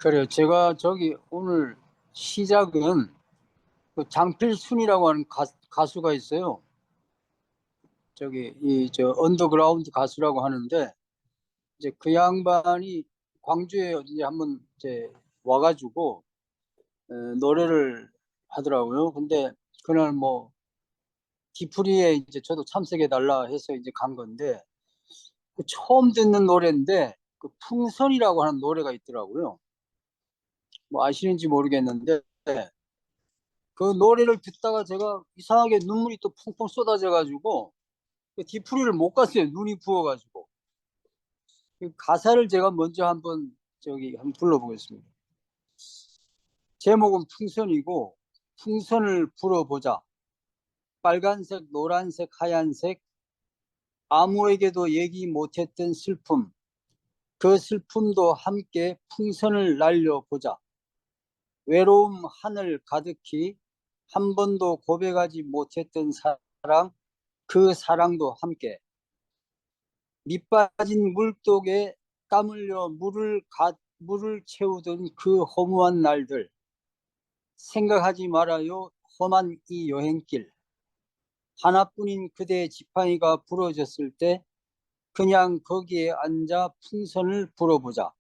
그래요. 제가 저기 오늘 시작은 그 장필순이라고 하는 가수가 있어요. 저기 저 언더그라운드 가수라고 하는데 이제 그 양반이 광주에 이제 한번 이제 와가지고 노래를 하더라고요. 근데 그날 뭐 디프리에 이제 저도 참석해 달라 해서 이제 간 건데 그 처음 듣는 노래인데 그 풍선이라고 하는 노래가 있더라고요. 뭐 아시는지 모르겠는데 그 노래를 듣다가 제가 이상하게 눈물이 또 펑펑 쏟아져 가지고 그 뒤풀이를 못 갔어요. 눈이 부어가지고. 그 가사를 제가 먼저 한번 저기 한번 불러보겠습니다. 제목은 풍선이고 풍선을 불어보자. 빨간색, 노란색, 하얀색 아무에게도 얘기 못했던 슬픔. 그 슬픔도 함께 풍선을 날려보자. 외로움 하늘 가득히 한 번도 고백하지 못했던 사랑, 그 사랑도 함께. 밑 빠진 물독에 땀 흘려 물을 채우던 그 허무한 날들. 생각하지 말아요. 험한 이 여행길. 하나뿐인 그대의 지팡이가 부러졌을 때 그냥 거기에 앉아 풍선을 불어보자.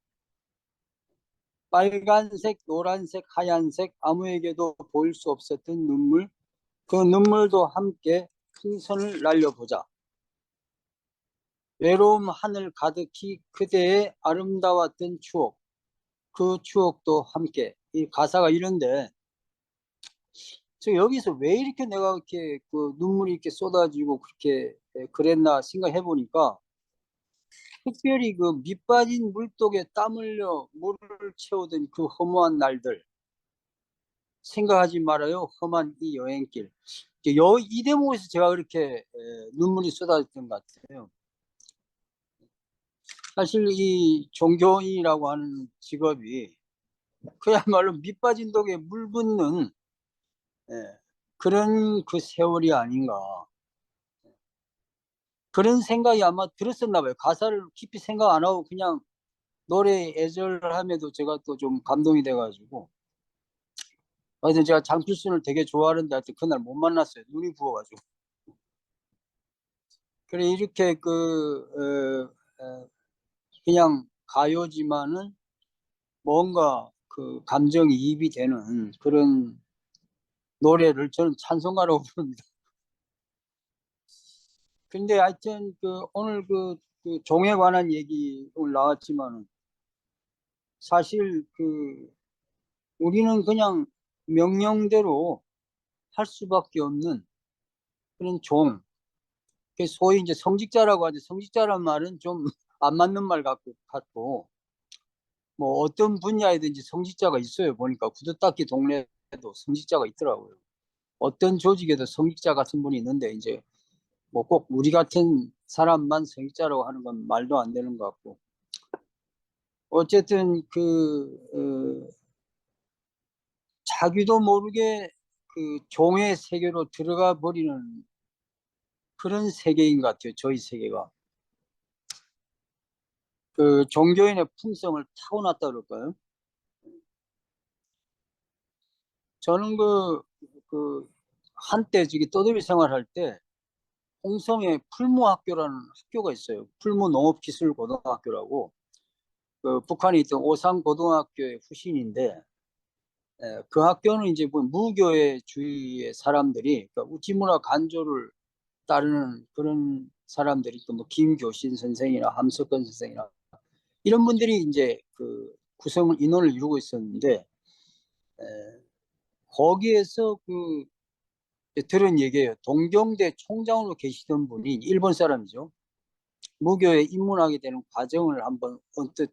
빨간색, 노란색, 하얀색 아무에게도 보일 수 없었던 눈물. 그 눈물도 함께 풍선을 날려보자. 외로움 하늘 가득히 그대의 아름다웠던 추억. 그 추억도 함께. 이 가사가 이런데 저 여기서 왜 이렇게 내가 이렇게 그 눈물이 이렇게 쏟아지고 그렇게 그랬나 생각해 보니까 특별히 그 밑빠진 물독에 땀 흘려 물을 채우던 그 허무한 날들. 생각하지 말아요. 험한 이 여행길. 이 대목에서 제가 그렇게 눈물이 쏟아졌던 것 같아요. 사실 이 종교인이라고 하는 직업이 그야말로 밑빠진 독에 물 붓는 그런 그 세월이 아닌가. 그런 생각이 아마 들었었나 봐요. 가사를 깊이 생각 안 하고 그냥 노래에 애절함에도 제가 또 좀 감동이 돼가지고. 하여튼 제가 장필순을 되게 좋아하는데 하여튼 그날 못 만났어요. 눈이 부어가지고. 그래, 이렇게 그냥 가요지만은 뭔가 그 감정이 입이 되는 그런 노래를 저는 찬송가라고 부릅니다. 근데 하여튼 오늘 그 종에 관한 얘기 오늘 나왔지만은 사실 우리는 그냥 명령대로 할 수밖에 없는 그런 종. 소위 이제 성직자라고 하죠. 성직자란 말은 좀 안 맞는 말 같고 뭐 어떤 분야에든지 성직자가 있어요. 보니까 구두닦이 동네에도 성직자가 있더라고요. 어떤 조직에도 성직자 같은 분이 있는데 이제 뭐 꼭 우리 같은 사람만 성직자라고 하는 건 말도 안 되는 것 같고 어쨌든 자기도 모르게 그 종의 세계로 들어가 버리는 그런 세계인 것 같아요. 저희 세계가. 그 종교인의 품성을 타고났다 그럴까요? 저는 한때 저기 떠돌이 생활할 때 홍성에 풀무학교라는 학교가 있어요. 풀무농업기술고등학교라고 그 북한에 있던 오산고등학교의 후신인데 그 학교는 이제 뭐 무교의 주위의 사람들이 그러니까 우찌무라 간조를 따르는 그런 사람들이 또 뭐 김교신 선생이나 함석헌 선생이나 이런 분들이 이제 그 구성을 인원을 이루고 있었는데 에, 거기에서 들은 얘기예요. 동경대 총장으로 계시던 분이 일본 사람이죠. 무교에 입문하게 되는 과정을 한번 언뜻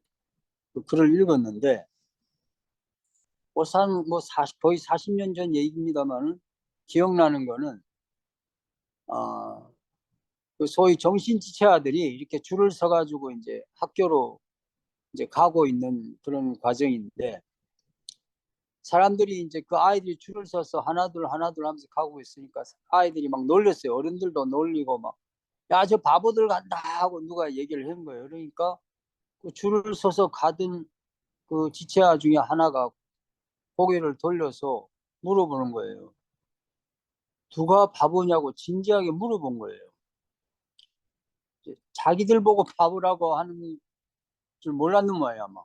그 글을 읽었는데 거의 40년 전 얘기입니다만은 기억나는 거는 그 소위 정신지체아들이 이렇게 줄을 서가지고 이제 학교로 이제 가고 있는 그런 과정인데 사람들이 이제 그 아이들이 줄을 서서 하나둘 하나둘 하면서 가고 있으니까 아이들이 막 놀렸어요. 어른들도 놀리고 막 야, 저 바보들 간다 하고 누가 얘기를 한 거예요. 그러니까 그 줄을 서서 가던 그 지체아 중에 하나가 고개를 돌려서 물어보는 거예요. 누가 바보냐고 진지하게 물어본 거예요. 자기들 보고 바보라고 하는 줄 몰랐는 거예요, 아마.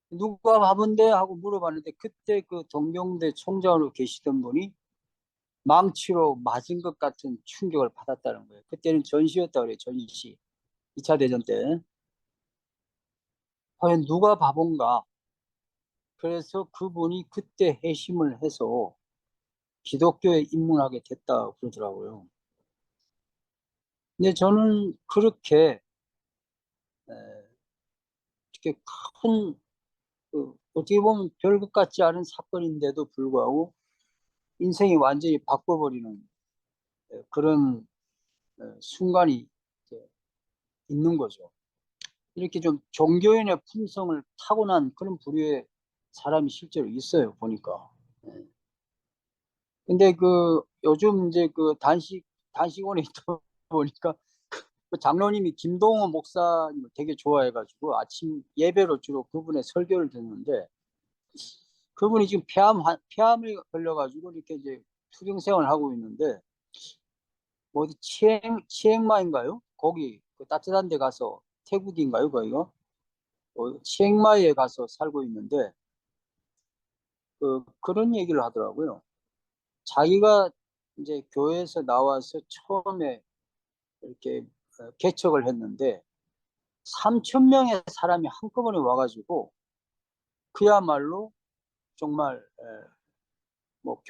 누가 바본데 하고 물어봤는데 그때 그 동경대 총장으로 계시던 분이 망치로 맞은 것 같은 충격을 받았다는 거예요. 그때는 전시였다 그래요, 전시. 2차 대전 때. 과연 누가 바본가? 그래서 그분이 그때 회심을 해서 기독교에 입문하게 됐다 그러더라고요. 근데 저는 그렇게 이렇게 큰 어떻게 보면 별것 같지 않은 사건인데도 불구하고 인생이 완전히 바꿔버리는 그런 순간이 이제 있는 거죠. 이렇게 좀 종교인의 품성을 타고난 그런 부류의 사람이 실제로 있어요, 보니까. 예. 근데 그 요즘 이제 그 단식원에 있다 보니까 그 장로님이 김동호 목사님을 되게 좋아해가지고 아침 예배로 주로 그분의 설교를 듣는데 그분이 지금 폐암을 걸려가지고 이렇게 이제 투병 생활을 하고 있는데 뭐 어디 치행마인가요? 거기 그 따뜻한 데 가서 태국인가요, 거기가? 치행마이에 가서 살고 있는데 그런 얘기를 하더라고요. 자기가 이제 교회에서 나와서 처음에 이렇게 개척을 했는데 3천 명의 사람이 한꺼번에 와가지고 그야말로 정말 뭐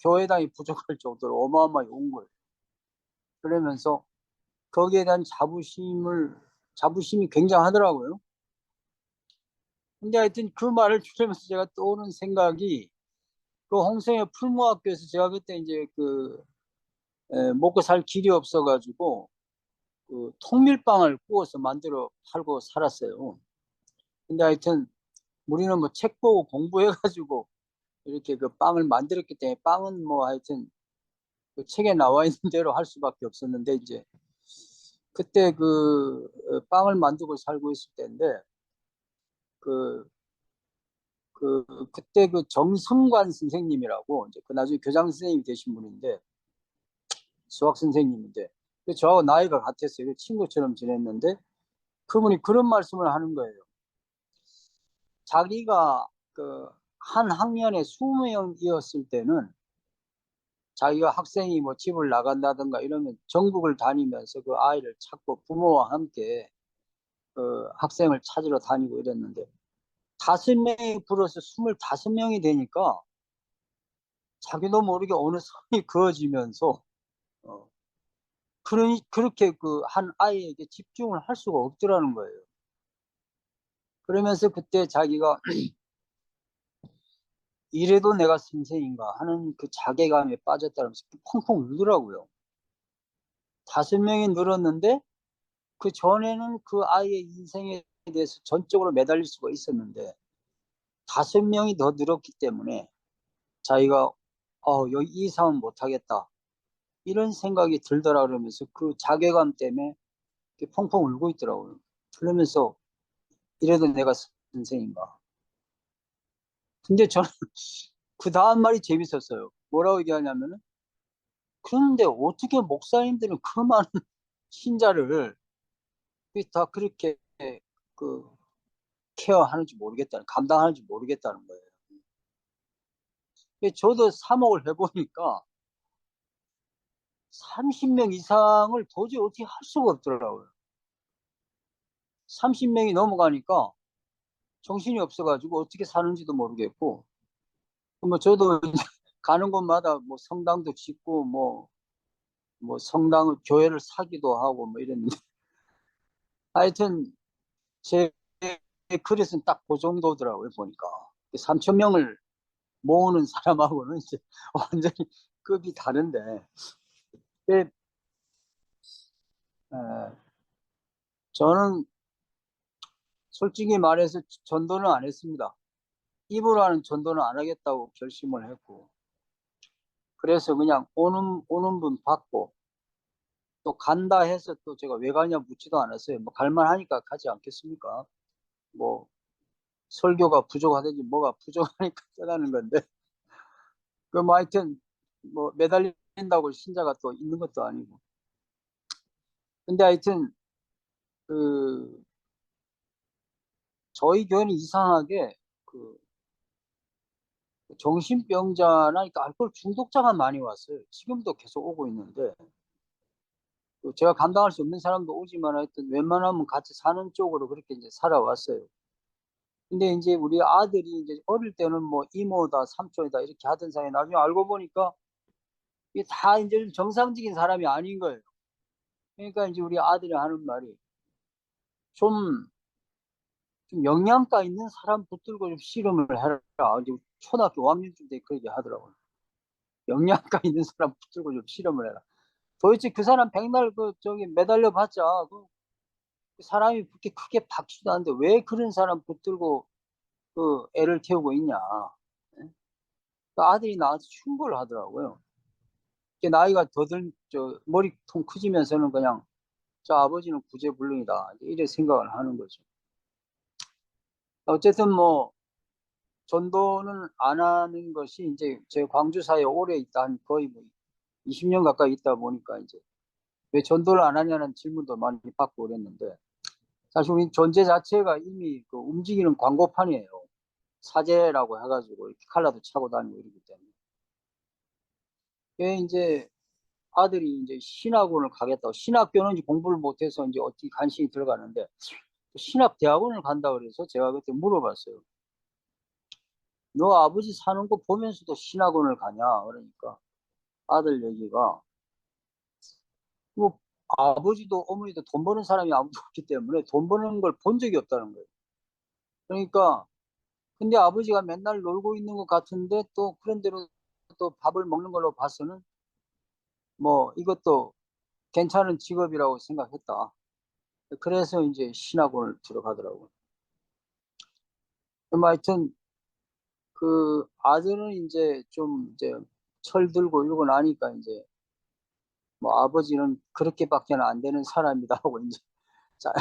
교회당이 부족할 정도로 어마어마하게 온 거예요. 그러면서 거기에 대한 자부심이 굉장하더라고요. 근데 하여튼 그 말을 들으면서 제가 떠오른 생각이 그 홍성의 풀무학교에서 제가 그때 이제 먹고 살 길이 없어가지고 그 통밀빵을 구워서 만들어 팔고 살았어요. 근데 하여튼 우리는 뭐 책 보고 공부해가지고 이렇게 그 빵을 만들었기 때문에 빵은 뭐 하여튼 그 책에 나와 있는 대로 할 수밖에 없었는데 이제 그때 빵을 만들고 살고 있을 때인데 그, 그때 그 정성관 선생님이라고 이제 그 나중에 교장 선생님이 되신 분인데 수학 선생님인데 저하고 나이가 같았어요. 친구처럼 지냈는데 그분이 그런 말씀을 하는 거예요. 자기가 그 한 학년에 20명이었을 때는 자기가 학생이 뭐 집을 나간다든가 이러면 전국을 다니면서 그 아이를 찾고 부모와 함께 그 학생을 찾으러 다니고 이랬는데 5명이 불어서 25명이 되니까 자기도 모르게 어느 선이 그어지면서 어, 그러니 그렇게 그 한 아이에게 집중을 할 수가 없더라는 거예요. 그러면서 그때 자기가 이래도 내가 선생인가 하는 그 자괴감에 빠졌다면서 펑펑 울더라고요. 5명이 늘었는데 그 전에는 그 아이의 인생에 대해서 전적으로 매달릴 수가 있었는데 5명이 더 늘었기 때문에 자기가 여기 이 이상은 못하겠다 이런 생각이 들더라 그러면서 그 자괴감 때문에 이렇게 펑펑 울고 있더라고요. 그러면서 이래도 내가 선생인가. 근데 저는 그 다음 말이 재밌었어요. 뭐라고 얘기하냐면은 그런데 어떻게 목사님들은 그 많은 신자를 다 그렇게 그 케어하는지 모르겠다는, 감당하는지 모르겠다는 거예요. 저도 사목을 해보니까 30명 이상을 도저히 어떻게 할 수가 없더라고요. 30명이 넘어가니까 정신이 없어가지고 어떻게 사는지도 모르겠고, 뭐 저도 가는 곳마다 뭐 성당도 짓고 뭐 성당을 교회를 사기도 하고 뭐 이랬는데 하여튼 제 그릇은 딱 그 정도더라고요 보니까 3천 명을 모으는 사람하고는 이제 완전히 급이 다른데 근데, 에, 저는 솔직히 말해서 전도는 안 했습니다. 입으로 하는 전도는 안 하겠다고 결심을 했고 그래서 그냥 오는 분 받고 또 간다 해서 또 제가 왜 가냐 묻지도 않았어요. 뭐 갈만하니까 가지 않겠습니까? 뭐 설교가 부족하든지 뭐가 부족하니까 떠나는 건데 그 뭐 하여튼 뭐 매달린다고 신자가 또 있는 것도 아니고 근데 하여튼 그 저희 교회는 이상하게 그 정신병자나 그러니까 알코올 중독자가 많이 왔어요. 지금도 계속 오고 있는데 그 제가 감당할 수 없는 사람도 오지만 하여튼 웬만하면 같이 사는 쪽으로 그렇게 이제 살아왔어요. 근데 이제 우리 아들이 이제 어릴 때는 뭐 이모다 삼촌이다 이렇게 하던 사이에 나중에 알고 보니까 이게 다 이제 정상적인 사람이 아닌 거예요. 그러니까 이제 우리 아들이 하는 말이 좀, 좀 영양가 있는 사람 붙들고 좀 씨름을 해라. 이제 초등학교 5학년쯤 때 그렇게 하더라고요. 영양가 있는 사람 붙들고 좀 씨름을 해라. 도대체 그 사람 백날 그 저기 매달려 봤자 그 사람이 그렇게 크게 박지도 않는데 왜 그런 사람 붙들고 그 애를 태우고 있냐. 그 아들이 나한테 충고를 하더라고요. 나이가 저 머리통 커지면서는 그냥 저 아버지는 구제불능이다. 이래 생각을 하는 거죠. 어쨌든 뭐 전도는 안 하는 것이 이제 제 광주 사회에 오래 있다 한 거의 뭐 20년 가까이 있다 보니까 이제 왜 전도를 안 하냐는 질문도 많이 받고 그랬는데 사실 우리 존재 자체가 이미 그 움직이는 광고판이에요. 사제라고 해가지고 이렇게 칼라도 차고 다니고 이러기 때문에. 그게 이제 아들이 이제 신학원을 가겠다고 신학교는 이제 공부를 못해서 이제 어떻게 간신히 들어가는데 신학대학원을 간다 그래서 제가 그때 물어봤어요. 너 아버지 사는 거 보면서도 신학원을 가냐? 그러니까 아들 얘기가 뭐 아버지도 어머니도 돈 버는 사람이 아무도 없기 때문에 돈 버는 걸 본 적이 없다는 거예요. 그러니까 근데 아버지가 맨날 놀고 있는 것 같은데 또 그런 대로 또 밥을 먹는 걸로 봐서는 뭐 이것도 괜찮은 직업이라고 생각했다. 그래서 이제 신학원을 들어가더라고요. 하여튼 그 아들은 이제 좀 이제 철들고 이러고 나니까 이제 뭐 아버지는 그렇게밖에 안 되는 사람이다 하고 이제 자,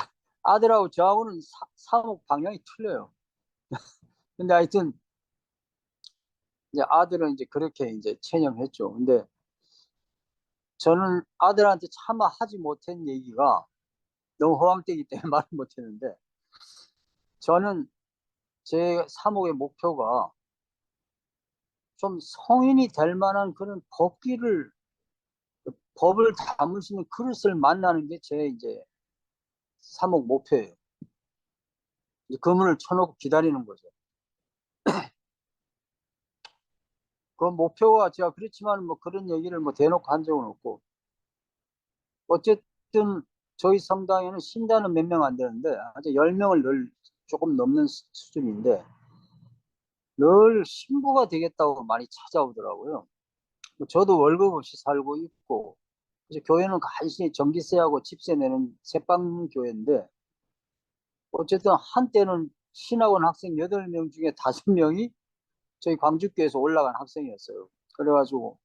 아들하고 저하고는 사목 방향이 틀려요. 근데 하여튼 이제 아들은 이제 그렇게 이제 체념했죠. 근데 저는 아들한테 차마 하지 못한 얘기가 너무 허황되기 때문에 말을 못했는데 저는 제 사목의 목표가 좀 성인이 될 만한 그런 법을 담을 수 있는 그릇을 만나는 게 제 이제 사목 목표예요. 이제 그 문을 쳐놓고 기다리는 거죠. 그 목표가 제가 그렇지만 뭐 그런 얘기를 뭐 대놓고 한 적은 없고 어쨌든 저희 성당에는 신자는 몇 명 안 되는데 아주 10명을 늘 조금 넘는 수준인데 늘 신부가 되겠다고 많이 찾아오더라고요. 뭐 저도 월급 없이 살고 있고 그래서 교회는 간신히 전기세하고 집세 내는 새빵 교회인데 어쨌든 한때는 신학원 학생 8명 중에 5명이 저희 광주교회에서 올라간 학생이었어요. 그래가지고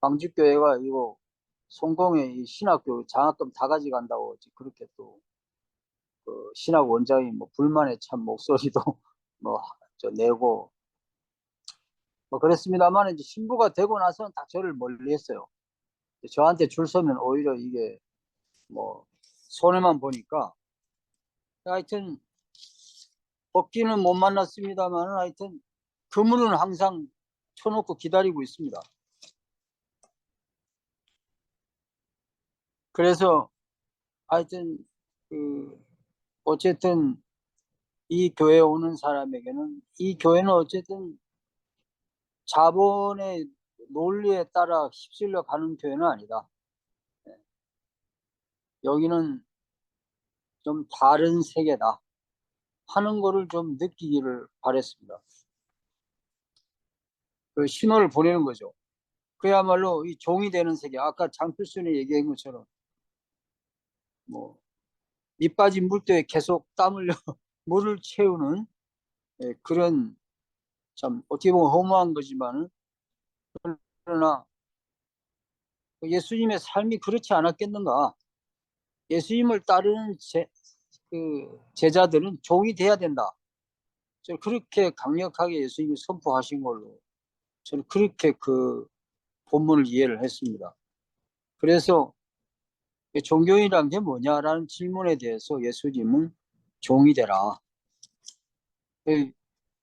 광주교회가 이거 송공에 이 신학교 장학금 다 가져간다고 그렇게 또 그 신학 원장이 뭐 불만의 참 목소리도 뭐 저 내고 뭐 그랬습니다만 이제 신부가 되고 나서는 다 저를 멀리했어요. 저한테 줄 서면 오히려 이게 뭐 손해만 보니까 하여튼 법기는 못 만났습니다만 하여튼 그 문은 항상 쳐놓고 기다리고 있습니다. 그래서 하여튼 그 어쨌든 이 교회에 오는 사람에게는 이 교회는 어쨌든 자본의 논리에 따라 휩쓸려 가는 교회는 아니다. 여기는 좀 다른 세계다 하는 거를 좀 느끼기를 바랬습니다. 그 신호를 보내는 거죠. 그야말로 이 종이 되는 세계. 아까 장필순이 얘기한 것처럼 뭐 밑빠진 물대에 계속 땀 흘려 물을 채우는 그런 참 어떻게 보면 허무한 거지만은 그러나 예수님의 삶이 그렇지 않았겠는가? 예수님을 따르는 그 제자들은 종이 돼야 된다. 저는 그렇게 강력하게 예수님이 선포하신 걸로 저는 그렇게 그 본문을 이해를 했습니다. 그래서 종교인이란 게 뭐냐라는 질문에 대해서 예수님은 종이 되라.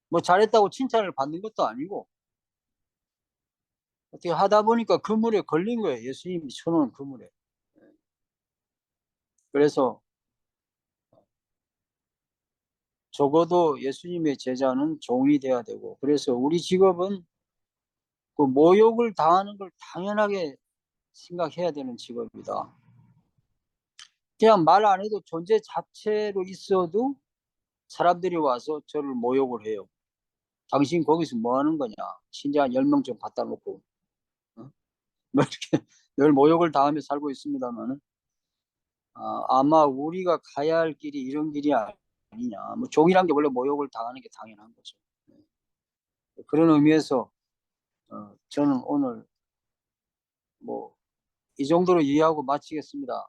뭐 잘했다고 칭찬을 받는 것도 아니고 어떻게 하다 보니까 그물에 걸린 거예요. 예수님이 쳐놓은 그물에. 그래서 적어도 예수님의 제자는 종이 돼야 되고, 그래서 우리 직업은 그 모욕을 당하는 걸 당연하게 생각해야 되는 직업이다. 그냥 말 안 해도 존재 자체로 있어도 사람들이 와서 저를 모욕을 해요. 당신 거기서 뭐 하는 거냐? 신자 한 10명 좀 갖다 놓고. 어? 뭐 이렇게 늘 모욕을 당하며 살고 있습니다만은, 아마 우리가 가야 할 길이 이런 길이 아니냐. 뭐 종이란 게 원래 모욕을 당하는 게 당연한 거죠. 그런 의미에서 저는 오늘 뭐 이 정도로 이해하고 마치겠습니다.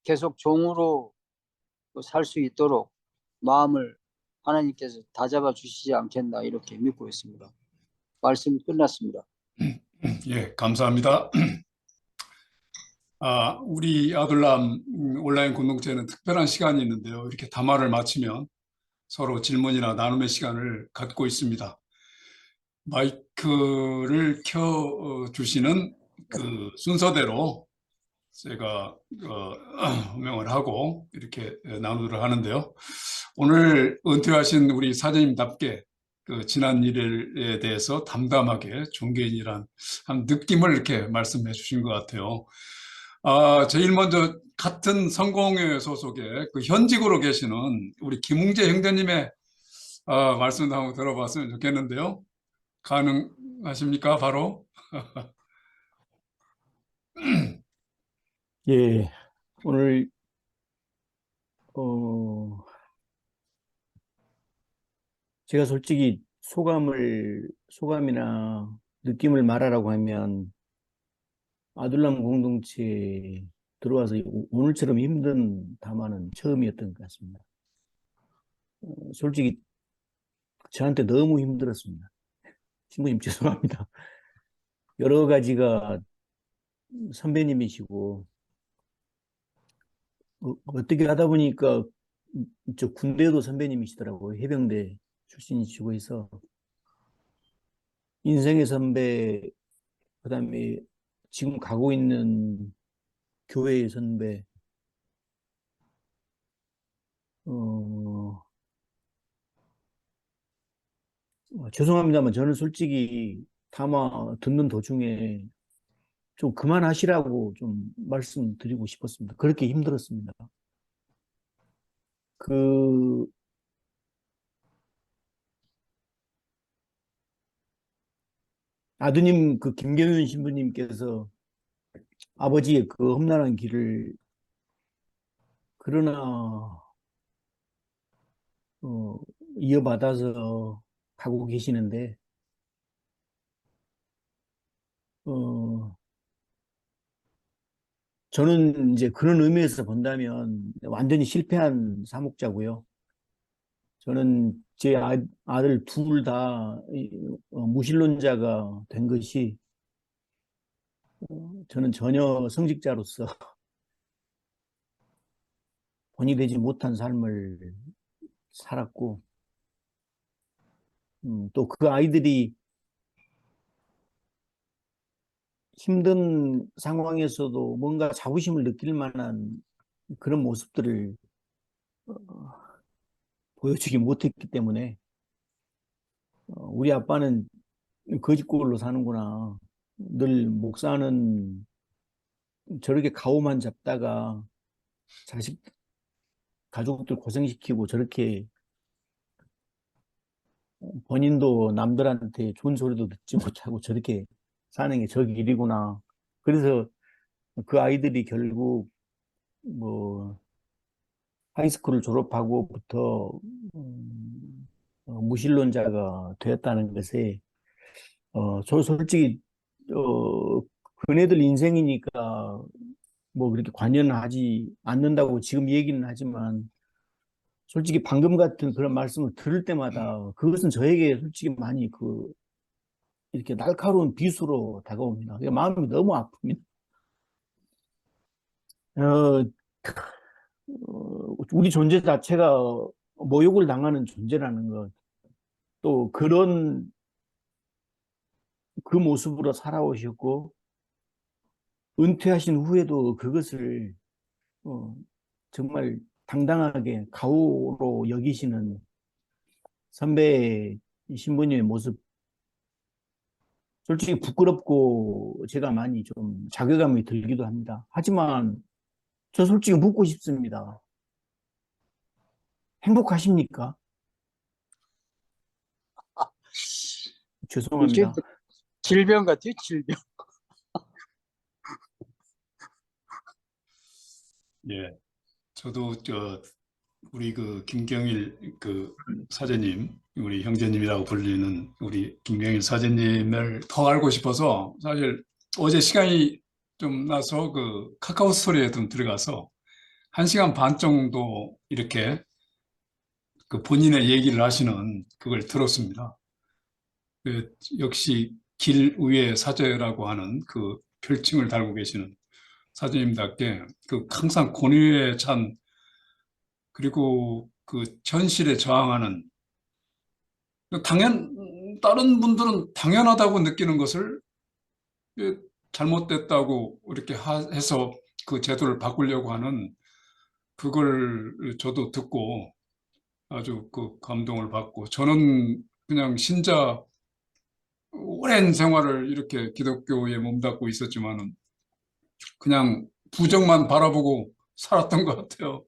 계속 종으로 살 수 있도록 마음을 하나님께서 다잡아 주시지 않겠나 이렇게 믿고 있습니다. 말씀이 끝났습니다. 예, 감사합니다. 우리 아들람 온라인 공동체는 특별한 시간이 있는데요. 이렇게 담화를 마치면 서로 질문이나 나눔의 시간을 갖고 있습니다. 마이크를 켜 주시는 그 순서대로 제가 호명을 하고 이렇게 나누도록 하는데요. 오늘 은퇴하신 우리 사장님답게 그 지난 일에 대해서 담담하게 종교인이란 한 느낌을 이렇게 말씀해 주신 것 같아요. 제일 먼저 같은 성공회 소속의 그 현직으로 계시는 우리 김웅재 형제님의 말씀도 한번 들어봤으면 좋겠는데요. 가능하십니까? 바로? 예, 오늘 제가 솔직히 소감이나 느낌을 말하라고 하면 아둘람 공동체에 들어와서 오늘처럼 힘든 담화는 처음이었던 것 같습니다. 솔직히 저한테 너무 힘들었습니다. 신부님 죄송합니다. 여러 가지가 선배님이시고 어떻게 하다 보니까 저 군대도 선배님이시더라고요. 해병대 출신이시고 해서 인생의 선배, 그다음에 지금 가고 있는 교회의 선배, 죄송합니다만 저는 솔직히 담화 듣는 도중에 좀 그만하시라고 좀 말씀드리고 싶었습니다. 그렇게 힘들었습니다. 그 아드님 그 김경윤 신부님께서 아버지의 그 험난한 길을 그러나 이어받아서 가고 계시는데 저는 이제 그런 의미에서 본다면 완전히 실패한 사목자고요. 저는 제 아들 둘 다 무신론자가 된 것이 저는 전혀 성직자로서 본이 되지 못한 삶을 살았고 또 그 아이들이 힘든 상황에서도 뭔가 자부심을 느낄 만한 그런 모습들을 보여주지 못했기 때문에 우리 아빠는 거지꼴로 사는구나. 늘 목사는 저렇게 가오만 잡다가 자식, 가족들 고생시키고 저렇게 본인도 남들한테 좋은 소리도 듣지 못하고 저렇게 사는 게 저 길이구나. 그래서 그 아이들이 결국 뭐 하이스쿨을 졸업하고부터 무신론자가 되었다는 것에 저 솔직히 그네들 인생이니까 뭐 그렇게 관여하지 않는다고 지금 얘기는 하지만 솔직히 방금 같은 그런 말씀을 들을 때마다 그것은 저에게 솔직히 많이 이렇게 날카로운 비수로 다가옵니다. 마음이 너무 아픕니다. 어, 우리 존재 자체가 모욕을 당하는 존재라는 것, 또 그 모습으로 살아오셨고, 은퇴하신 후에도 그것을 정말 당당하게 가오로 여기시는 선배 신부님의 모습, 솔직히 부끄럽고 제가 많이 좀 자괴감이 들기도 합니다. 하지만 저 솔직히 묻고 싶습니다. 행복하십니까? 이게 죄송합니다. 질병 같아요, 질병. 예, 저도 우리 그 김경일 그 사제님, 우리 형제님이라고 불리는 우리 김경일 사제님을 더 알고 싶어서 사실 어제 시간이 좀 나서 그 카카오 스토리에 좀 들어가서 1시간 반 정도 이렇게 그 본인의 얘기를 하시는 그걸 들었습니다. 역시 길 위의 사제라고 하는 그 별칭을 달고 계시는 사제님답게 그 항상 권위에 찬, 그리고 그 현실에 저항하는, 다른 분들은 당연하다고 느끼는 것을 잘못됐다고 이렇게 해서 그 제도를 바꾸려고 하는 그걸 저도 듣고 아주 그 감동을 받고, 저는 그냥 신자 오랜 생활을 이렇게 기독교에 몸담고 있었지만은 그냥 부정만 바라보고 살았던 것 같아요.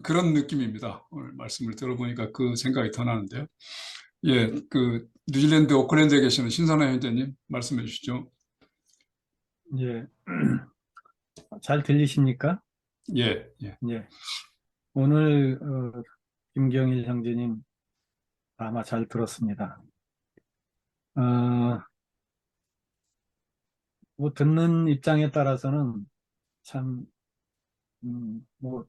그런 느낌입니다. 오늘 말씀을 들어보니까 그 생각이 더 나는데요. 예, 그 뉴질랜드 오클랜드에 계시는 신선아 형제님 말씀해 주시죠. 예, 잘 들리십니까? 예, 예, 예. 오늘 김경일 형제님 아마 잘 들었습니다. 뭐 듣는 입장에 따라서는 참, 뭐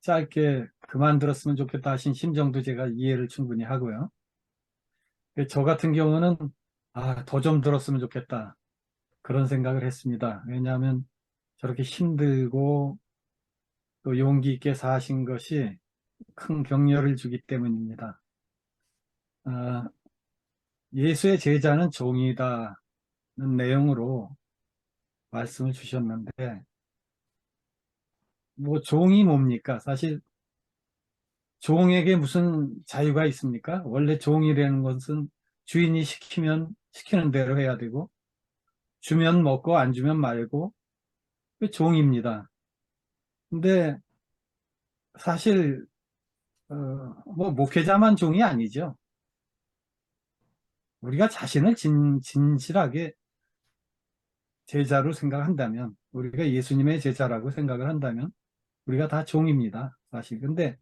짧게 그만 들었으면 좋겠다 하신 심정도 제가 이해를 충분히 하고요. 저 같은 경우는 더 좀 들었으면 좋겠다 그런 생각을 했습니다. 왜냐하면 저렇게 힘들고 또 용기 있게 사신 것이 큰 격려를 주기 때문입니다. 아, 예수의 제자는 종이다는 내용으로 말씀을 주셨는데, 뭐 종이 뭡니까? 사실 종에게 무슨 자유가 있습니까? 원래 종이라는 것은 주인이 시키면 시키는 대로 해야 되고, 주면 먹고 안 주면 말고, 그 종입니다. 근데 사실 뭐 목회자만 종이 아니죠. 우리가 자신을 진실하게 제자로 생각한다면, 우리가 예수님의 제자라고 생각을 한다면 우리가 다 종입니다, 사실. 근데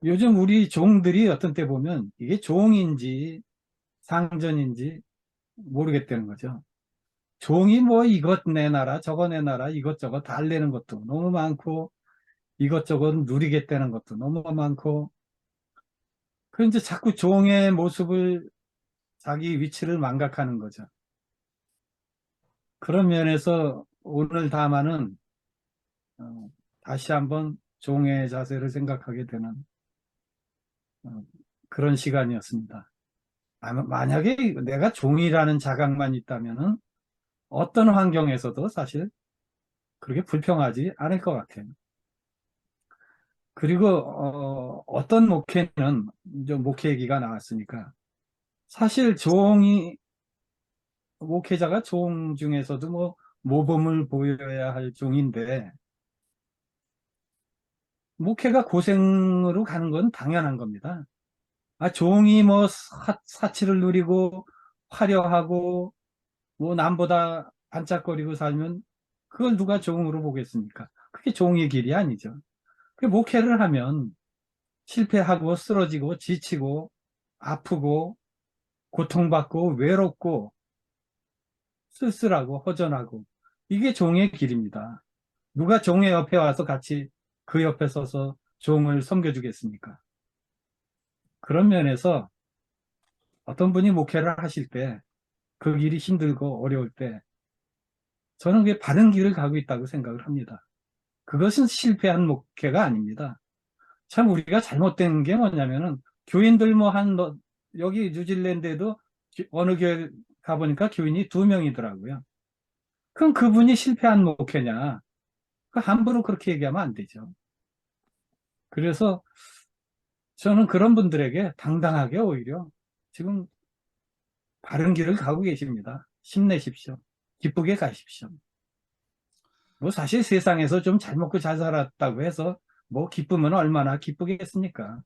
요즘 우리 종들이 어떤 때 보면 이게 종인지 상전인지 모르겠다는 거죠. 종이 뭐 이것 내놔라 저것 내놔라 이것저것 달래는 것도 너무 많고, 이것저것 누리겠다는 것도 너무 많고, 그 이제 자꾸 종의 모습을, 자기 위치를 망각하는 거죠. 그런 면에서 오늘 담화는 다시 한번 종의 자세를 생각하게 되는 그런 시간이었습니다. 만약에 내가 종이라는 자각만 있다면은 어떤 환경에서도 사실 그렇게 불평하지 않을 것 같아요. 그리고 어떤 목회는, 이제 목회 얘기가 나왔으니까, 사실 목회자가 종 중에서도 뭐 모범을 보여야 할 종인데, 목회가 고생으로 가는 건 당연한 겁니다. 종이 뭐 사치를 누리고 화려하고 뭐 남보다 반짝거리고 살면 그걸 누가 종으로 보겠습니까? 그게 종의 길이 아니죠. 그 목회를 하면 실패하고 쓰러지고 지치고 아프고 고통받고 외롭고 쓸쓸하고 허전하고, 이게 종의 길입니다. 누가 종의 옆에 와서 같이 그 옆에 서서 종을 섬겨주겠습니까? 그런 면에서 어떤 분이 목회를 하실 때 그 길이 힘들고 어려울 때 저는 그게 바른 길을 가고 있다고 생각을 합니다. 그것은 실패한 목회가 아닙니다. 참 우리가 잘못된 게 뭐냐면은 교인들 여기 뉴질랜드에도 어느 교회 가보니까 교인이 2명이더라고요. 그럼 그분이 실패한 목회냐? 그 함부로 그렇게 얘기하면 안 되죠. 그래서 저는 그런 분들에게 당당하게 오히려 지금 바른 길을 가고 계십니다. 힘내십시오. 기쁘게 가십시오. 뭐 사실 세상에서 좀 잘 먹고 잘 살았다고 해서 뭐 기쁘면 얼마나 기쁘겠습니까?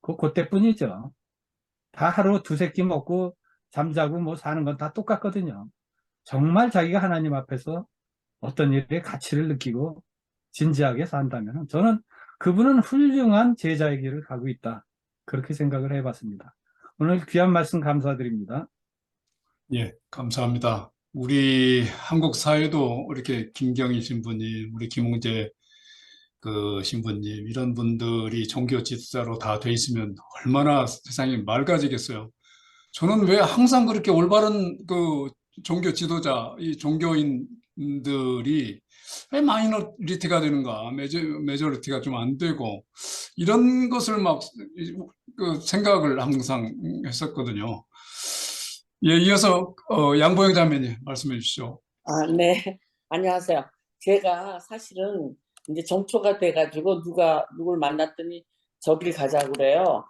그때뿐이죠. 다 하루 두세 끼 먹고 잠자고 뭐 사는 건 다 똑같거든요. 정말 자기가 하나님 앞에서 어떤 일의 가치를 느끼고 진지하게 산다면 저는 그분은 훌륭한 제자의 길을 가고 있다. 그렇게 생각을 해봤습니다. 오늘 귀한 말씀 감사드립니다. 예, 감사합니다. 우리 한국 사회도 이렇게 김경희 신부님, 우리 김웅재 그 신부님, 이런 분들이 종교 지도자로 다 돼 있으면 얼마나 세상이 맑아지겠어요. 저는 왜 항상 그렇게 올바른 그 종교 지도자, 이 종교인들이 왜 마이너리티가 되는가, 메저리티가 좀 안 되고, 이런 것을 막 그 생각을 항상 했었거든요. 예, 이어서 양보영 자매님 말씀해 주시죠. 아, 네. 안녕하세요. 제가 사실은 이제 정초가 돼가지고 누굴 만났더니 저길 가자고 그래요.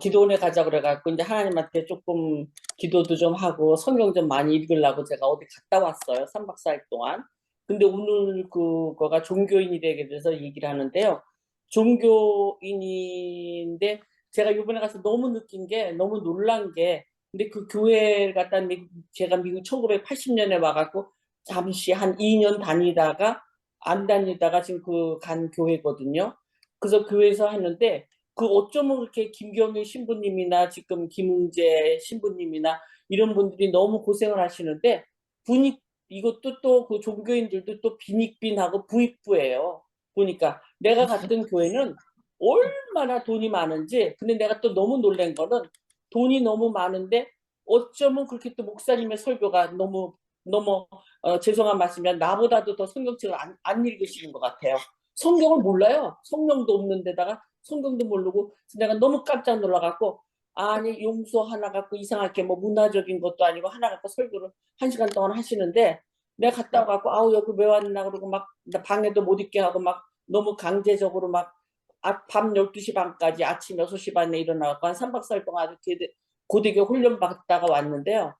기도원에 가자고 그래갖고 이제 하나님한테 조금 기도도 좀 하고 성경 좀 많이 읽으려고 제가 어디 갔다 왔어요. 3박 4일 동안. 근데 오늘 그거가 종교인이 되게 돼서 얘기를 하는데요. 종교인인데 제가 이번에 가서 너무 느낀 게 너무 놀란 게 근데 그 교회를 갖다 제가 미국 1980년에 와갖고 잠시 한 2년 다니다가 안 다니다가 지금 간 교회거든요. 그래서 교회에서 했는데 그 어쩌면 그렇게 김경희 신부님이나 지금 김웅재 신부님이나 이런 분들이 너무 고생을 하시는데 이것도 또 그 종교인들도 또 빈익빈하고 부익부예요. 보니까 내가 갔던 교회는 얼마나 돈이 많은지 근데 내가 또 너무 놀란 거는 돈이 너무 많은데 어쩌면 그렇게 또 목사님의 설교가 너무 죄송한 말씀이면 나보다도 더 성경책을 안 읽으시는 것 같아요. 성경을 몰라요. 성령도 없는 데다가 성경도 모르고 내가 너무 깜짝 놀라갖고 아니 용서 하나 갖고 이상하게 뭐 문화적인 것도 아니고 하나 갖고 설교를 1시간 동안 하시는데 내가 갔다 와갖고 아우 여기 왜 왔나 그러고 막 방에도 못 있게 하고 막 너무 강제적으로 막 밤 12시 반까지 아침 6시 반에 일어나갖고 한 3박 4일 동안 아주 고되게 훈련 받다가 왔는데요.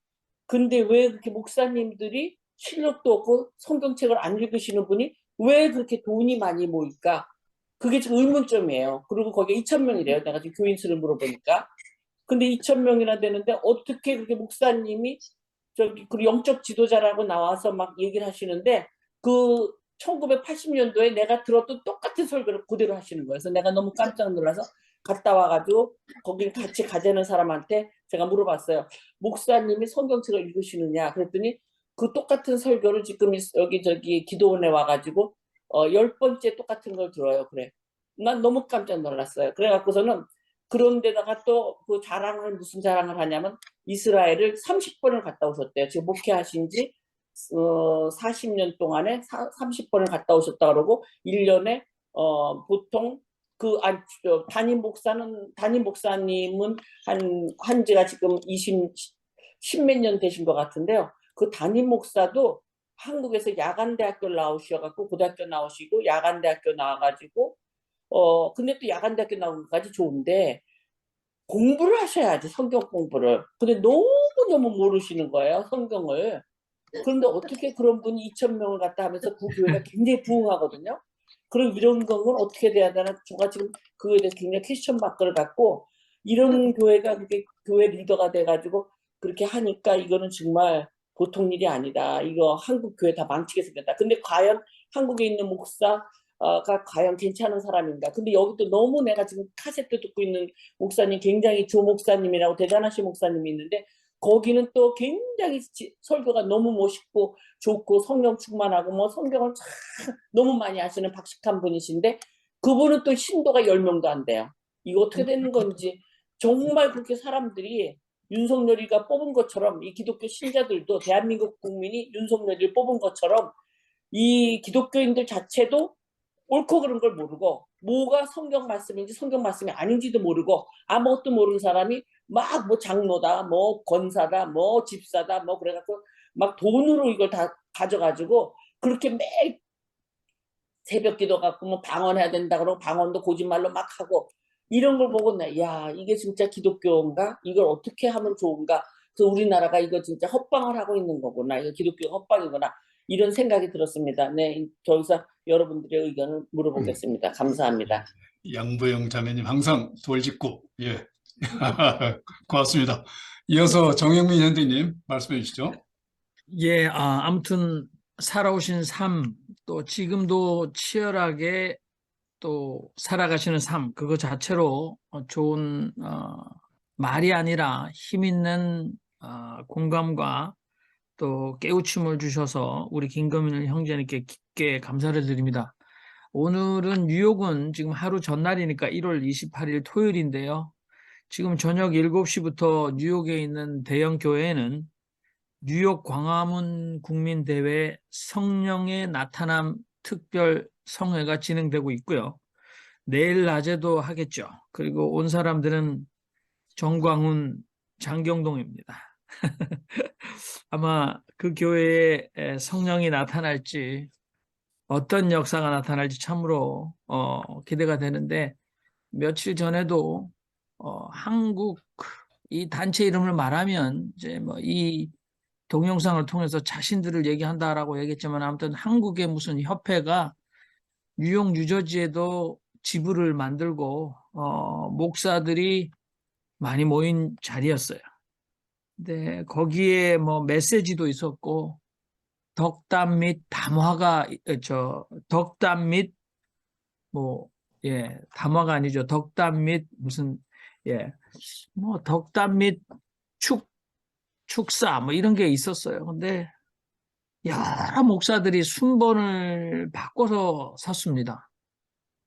근데 왜 그렇게 목사님들이 실력도 없고 성경책을 안 읽으시는 분이 왜 그렇게 돈이 많이 모일까? 그게 지금 의문점이에요. 그리고 거기에 2,000명이래요. 내가 지금 교인수를 물어보니까. 근데 2,000명이나 되는데 어떻게 그렇게 목사님이 그 영적 지도자라고 나와서 막 얘기를 하시는데 그 1980년도에 내가 들었던 똑같은 설교를 그대로 하시는 거예요. 그래서 내가 너무 깜짝 놀라서 갔다 와가지고 거기 같이 가자는 사람한테 제가 물어봤어요. 목사님이 성경책을 읽으시느냐 그랬더니 그 똑같은 설교를 지금 여기 기도원에 와가지고 10번째 똑같은 걸 들어요. 그래. 난 너무 깜짝 놀랐어요. 그래갖고서는 그런 데다가 또 그 무슨 자랑을 하냐면 이스라엘을 30번을 갔다 오셨대요. 지금 목회하신 지 40년 동안에 30번을 갔다 오셨다 그러고 1년에 보통 담임 목사님은 한 지가 지금 10몇 년 되신 것 같은데요. 그 담임 목사도 한국에서 야간대학교를 나오셔갖고 고등학교 나오시고 야간대학교 나와가지고 근데 또 야간대학교 나온 것까지 좋은데 공부를 하셔야지 성경 공부를. 근데 너무너무 모르시는 거예요 성경을. 그런데 어떻게 그런 분이 2,000명을 갖다 하면서 그 교회가 굉장히 부흥하거든요. 그럼 이런 건 어떻게 돼야 되나? 제가 지금 그거에 대해서 굉장히 퀘스천 마크를 갖고 이런 교회가 그렇게 교회 리더가 돼가지고 그렇게 하니까 이거는 정말 보통 일이 아니다. 이거 한국 교회 다 망치게 생겼다. 근데 과연 한국에 있는 목사가 과연 괜찮은 사람인가? 근데 여기도 너무 내가 지금 카세트 듣고 있는 목사님 굉장히 조 목사님이라고 대단하신 목사님이 있는데 거기는 또 굉장히 설교가 너무 멋있고 좋고 성령 충만하고 뭐 성경을 참 너무 많이 아시는 박식한 분이신데 그분은 또 신도가 10명도 안 돼요. 이거 어떻게 되는 건지 정말 그렇게 사람들이 윤석열이가 뽑은 것처럼 이 기독교 신자들도 대한민국 국민이 윤석열이를 뽑은 것처럼 이 기독교인들 자체도 옳고 그른 걸 모르고 뭐가 성경 말씀인지 성경 말씀이 아닌지도 모르고 아무것도 모르는 사람이 막 뭐 장로다 뭐 권사다 뭐 집사다 뭐 그래갖고 막 돈으로 이걸 다 가져가지고 그렇게 매일 새벽 기도 갖고 뭐 방언해야 된다 그러고 방언도 거짓말로 막 하고 이런 걸 보고 야 이게 진짜 기독교인가? 이걸 어떻게 하면 좋은가? 그래서 우리나라가 이거 진짜 헛방을 하고 있는 거구나. 이거 기독교가 헛방이구나. 이런 생각이 들었습니다. 네, 여기서 여러분들의 의견을 물어보겠습니다. 감사합니다. 양보영 자매님 항상 돌직구. 예. 고맙습니다. 이어서 정영민 현대님 말씀해 주시죠. 예, 아무튼 살아오신 삶, 또 지금도 치열하게 또 살아가시는 삶, 그거 자체로 좋은 말이 아니라 힘 있는 공감과 또 깨우침을 주셔서 우리 김금일 형제님께 깊게 감사를 드립니다. 오늘은 뉴욕은 지금 하루 전날이니까 1월 28일 토요일인데요. 지금 저녁 7시부터 뉴욕에 있는 대형 교회에는 뉴욕 광화문 국민대회 성령의 나타남 특별 성회가 진행되고 있고요. 내일 낮에도 하겠죠. 그리고 온 사람들은 정광훈, 장경동입니다. 아마 그 교회에 성령이 나타날지 어떤 역사가 나타날지 참으로 기대가 되는데 며칠 전에도 한국 이 단체 이름을 말하면 이제 뭐 이 동영상을 통해서 자신들을 얘기한다라고 얘기했지만 아무튼 한국의 무슨 협회가 뉴욕 뉴저지에도 지부를 만들고 목사들이 많이 모인 자리였어요. 근데 거기에 뭐 메시지도 있었고 덕담 및 담화가 덕담 및 뭐 예, 담화가 아니죠. 덕담 및 무슨 예, 뭐 덕담 및 축사 뭐 이런 게 있었어요. 근데 여러 목사들이 순번을 바꿔서 섰습니다.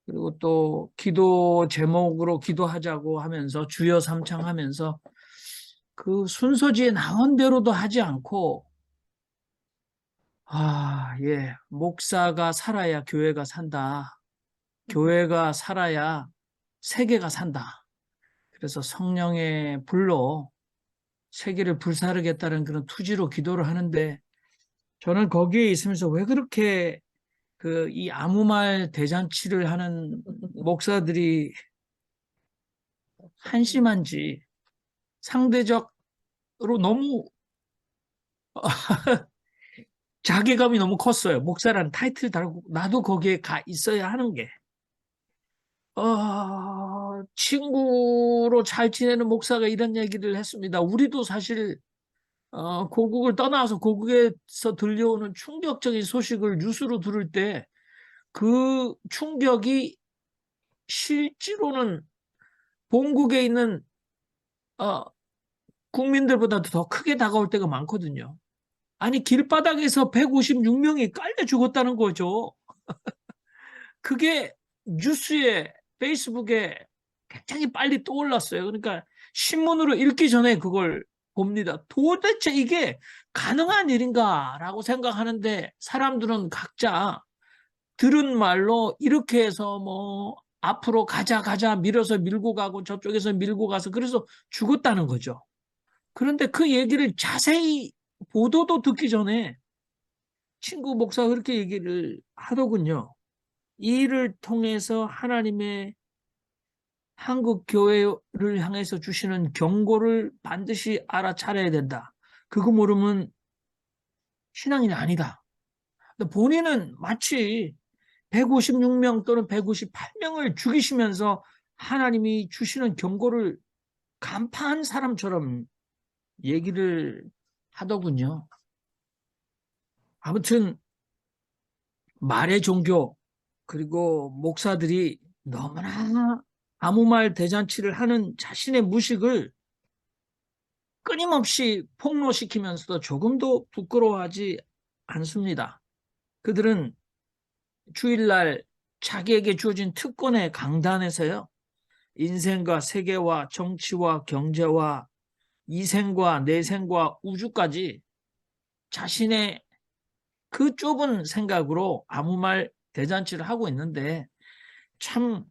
그리고 또 기도 제목으로 기도하자고 하면서 주여 삼창하면서 그 순서지에 나온 대로도 하지 않고 예, 목사가 살아야 교회가 산다. 교회가 살아야 세계가 산다. 그래서 성령의 불로 세계를 불사르겠다는 그런 투지로 기도를 하는데 저는 거기에 있으면서 왜 그렇게 이 아무 말 대잔치를 하는 목사들이 한심한지 상대적으로 너무 자괴감이 너무 컸어요. 목사라는 타이틀 달고 나도 거기에 가 있어야 하는 게. 친구로 잘 지내는 목사가 이런 얘기를 했습니다. 우리도 사실 고국을 떠나서 고국에서 들려오는 충격적인 소식을 뉴스로 들을 때 그 충격이 실제로는 본국에 있는 국민들보다도 더 크게 다가올 때가 많거든요. 아니 길바닥에서 156명이 깔려 죽었다는 거죠. 그게 뉴스에 페이스북에 굉장히 빨리 떠올랐어요. 그러니까 신문으로 읽기 전에 그걸 봅니다. 도대체 이게 가능한 일인가라고 생각하는데 사람들은 각자 들은 말로 이렇게 해서 뭐 앞으로 가자 밀어서 밀고 가고 저쪽에서 밀고 가서 그래서 죽었다는 거죠. 그런데 그 얘기를 자세히 보도도 듣기 전에 친구 목사가 그렇게 얘기를 하더군요. 이 일을 통해서 하나님의 한국 교회를 향해서 주시는 경고를 반드시 알아차려야 된다. 그거 모르면 신앙인이 아니다. 본인은 마치 156명 또는 158명을 죽이시면서 하나님이 주시는 경고를 간파한 사람처럼 얘기를 하더군요. 아무튼 말의 종교 그리고 목사들이 너무나 아무 말 대잔치를 하는 자신의 무식을 끊임없이 폭로시키면서도 조금도 부끄러워하지 않습니다. 그들은 주일날 자기에게 주어진 특권의 강단에서요. 인생과 세계와 정치와 경제와 이생과 내생과 우주까지 자신의 그 좁은 생각으로 아무 말 대잔치를 하고 있는데 참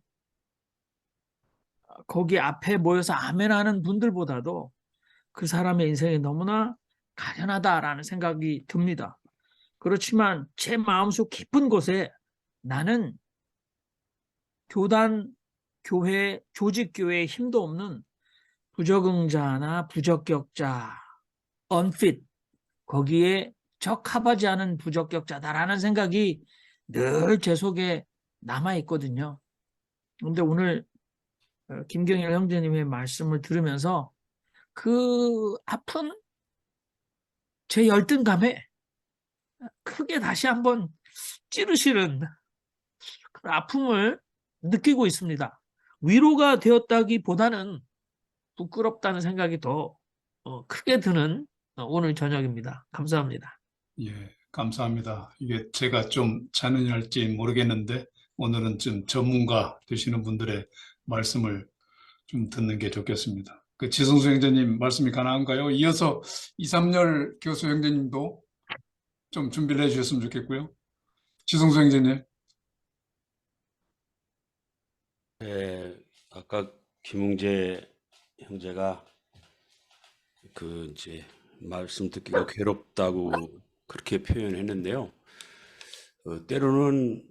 거기 앞에 모여서 아멘하는 분들보다도 그 사람의 인생이 너무나 가련하다라는 생각이 듭니다. 그렇지만 제 마음속 깊은 곳에 나는 교단, 교회, 조직교회에 힘도 없는 부적응자나 부적격자, unfit, 거기에 적합하지 않은 부적격자다라는 생각이 늘 제 속에 남아있거든요. 그런데 오늘 김경일 형제님의 말씀을 들으면서 그 아픈 제 열등감에 크게 다시 한번 찌르시는 그 아픔을 느끼고 있습니다. 위로가 되었다기보다는 부끄럽다는 생각이 더 크게 드는 오늘 저녁입니다. 감사합니다. 예, 감사합니다. 이게 제가 좀 잔인할지 모르겠는데 오늘은 좀 전문가 되시는 분들의 말씀을 좀 듣는 게 좋겠습니다. 그 지성수 형제님 말씀이 가능한가요? 이어서 이삼열 교수 형제님도 좀 준비를 해주셨으면 좋겠고요. 지성수 형제님. 네, 아까 김웅재 형제가 그 이제 말씀 듣기가 괴롭다고 그렇게 표현했는데요. 때로는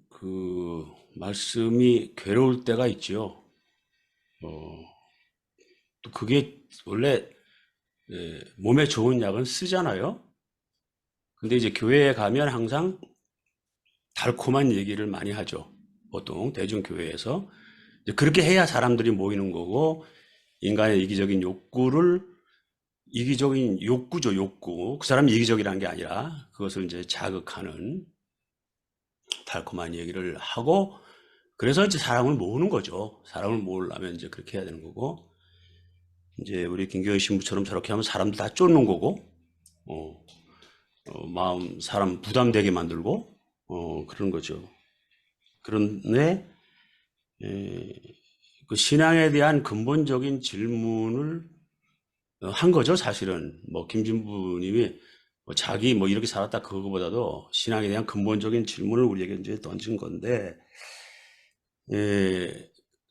그 말씀이 괴로울 때가 있죠. 또 그게 원래 몸에 좋은 약은 쓰잖아요. 근데 이제 교회에 가면 항상 달콤한 얘기를 많이 하죠. 보통 대중교회에서. 그렇게 해야 사람들이 모이는 거고, 인간의 이기적인 욕구죠, 욕구. 그 사람이 이기적이라는 게 아니라 그것을 이제 자극하는 달콤한 얘기를 하고, 그래서 이제 사람을 모으는 거죠. 사람을 모으려면 이제 그렇게 해야 되는 거고, 이제 우리 김경희 신부처럼 저렇게 하면 사람들 다 쫓는 거고, 사람 부담되게 만들고, 그런 거죠. 그런데, 그 신앙에 대한 근본적인 질문을 한 거죠, 사실은. 뭐, 김진부님이 자기 이렇게 살았다 그거보다도 신앙에 대한 근본적인 질문을 우리에게 이제 던진 건데,